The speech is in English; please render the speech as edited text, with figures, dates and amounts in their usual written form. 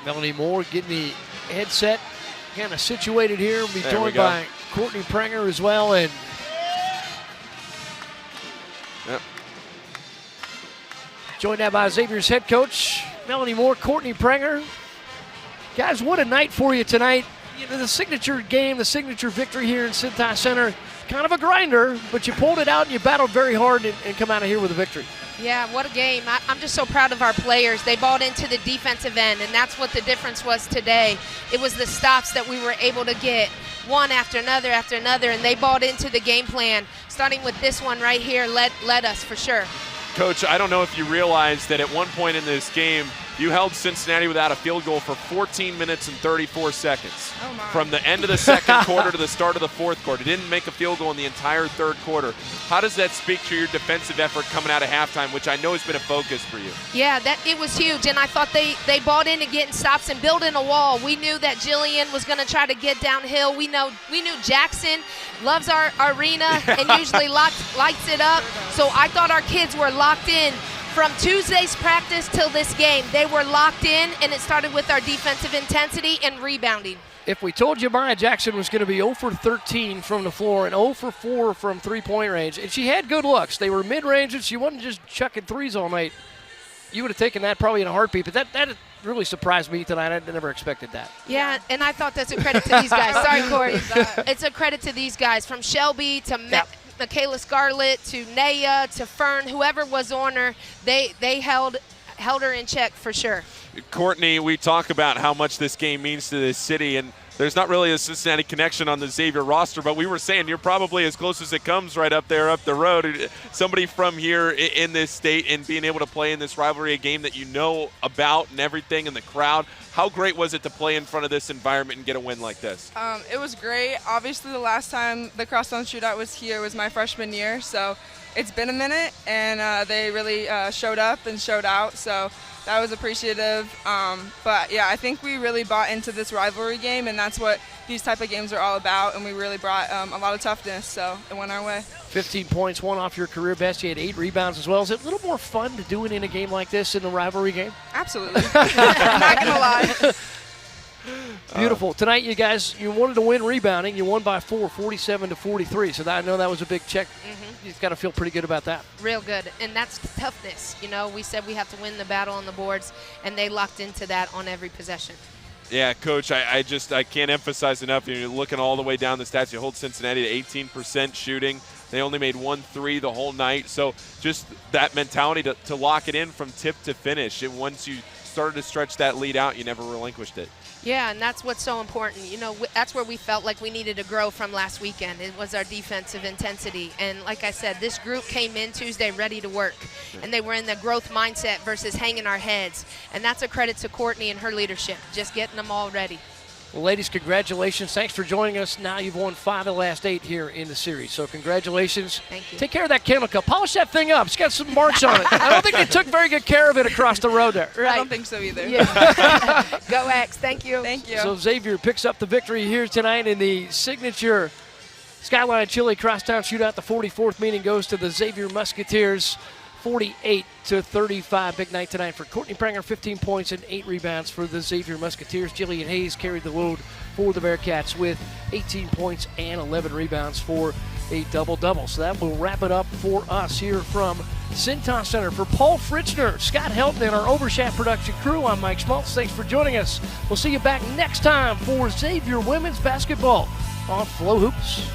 Melanie Moore getting the headset kind of situated here. We'll be joined by Courtney Prenger as well. And joined now by Xavier's head coach, Melanie Moore, Courtney Prenger. Guys, what a night for you tonight. You know, the signature game, the signature victory here in Cintas Center. Kind of a grinder, but you pulled it out and you battled very hard and come out of here with a victory. Yeah, what a game. I'm just so proud of our players. They bought into the defensive end, and that's what the difference was today. It was the stops that we were able to get one after another, and they bought into the game plan. Starting with this one right here led us for sure. Coach, I don't know if you realize that at one point in this game, you held Cincinnati without a field goal for 14 minutes and 34 seconds. Oh my. From the end of the second quarter to the start of the fourth quarter. Didn't make a field goal in the entire third quarter. How does that speak to your defensive effort coming out of halftime, which I know has been a focus for you? Yeah, it was huge, and I thought they bought into getting stops and building a wall. We knew that Jillian was going to try to get downhill. We knew Jackson loves our arena and usually lights it up. So I thought our kids were locked in. From Tuesday's practice till this game, they were locked in, and it started with our defensive intensity and rebounding. If we told you Maya Jackson was going to be 0 for 13 from the floor and 0 for 4 from three-point range, and she had good looks. They were mid-range, and she wasn't just chucking threes all night. You would have taken that probably in a heartbeat, but that really surprised me tonight. I never expected that. Yeah, and I thought that's a credit to these guys. Sorry, Corey. It's a credit to these guys, from Shelby to Michaela Scarlett to Naya to Fern, whoever was on her, they held her in check for sure. Courtney, we talk about how much this game means to this city, and there's not really a Cincinnati connection on the Xavier roster, but we were saying you're probably as close as it comes right up there, up the road. Somebody from here in this state and being able to play in this rivalry, a game that you know about and everything, and the crowd. How great was it to play in front of this environment and get a win like this? It was great. Obviously, the last time the Crosstown Shootout was here was my freshman year, so it's been a minute, and they really showed up and showed out, so that was appreciative. But, yeah, I think we really bought into this rivalry game, and that's what these type of games are all about, and we really brought a lot of toughness, so it went our way. 15 points, one off your career best. You had 8 rebounds as well. Is it a little more fun to do it in a game like this, in a rivalry game? Absolutely. I'm not going to lie. Beautiful. Tonight, you guys, you wanted to win rebounding. You won by 4, 47-43. So I know that was a big check. You've got to feel pretty good about that. Real good. And that's toughness. You know, we said we have to win the battle on the boards, and they locked into that on every possession. Yeah, Coach, I can't emphasize enough. You're looking all the way down the stats. You hold Cincinnati to 18% shooting. They only made 1 3 the whole night. So just that mentality to lock it in from tip to finish. And once you started to stretch that lead out, you never relinquished it. Yeah, and that's what's so important. You know, that's where we felt like we needed to grow from last weekend. It was our defensive intensity. And like I said, this group came in Tuesday ready to work. And they were in the growth mindset versus hanging our heads. And that's a credit to Courtney and her leadership, just getting them all ready. Well, ladies, congratulations. Thanks for joining us. Now you've won 5 of the last 8 here in the series. So congratulations. Thank you. Take care of that kennel cup. Polish that thing up. It's got some marks on it. I don't think they took very good care of it across the road there. Right. I don't think so either. Yeah. Go X. Thank you. Thank you. So Xavier picks up the victory here tonight in the signature Skyline Chili Crosstown Shootout. The 44th meeting goes to the Xavier Musketeers. 48-35. Big night tonight for Courtney Prenger, 15 points and 8 rebounds for the Xavier Musketeers. Jillian Hayes carried the load for the Bearcats with 18 points and 11 rebounds for a double-double. So that will wrap it up for us here from Cintas Center. For Paul Fritzner, Scott Helton, and our Overshaft production crew, I'm Mike Schmaltz. Thanks for joining us. We'll see you back next time for Xavier Women's Basketball on Flow Hoops.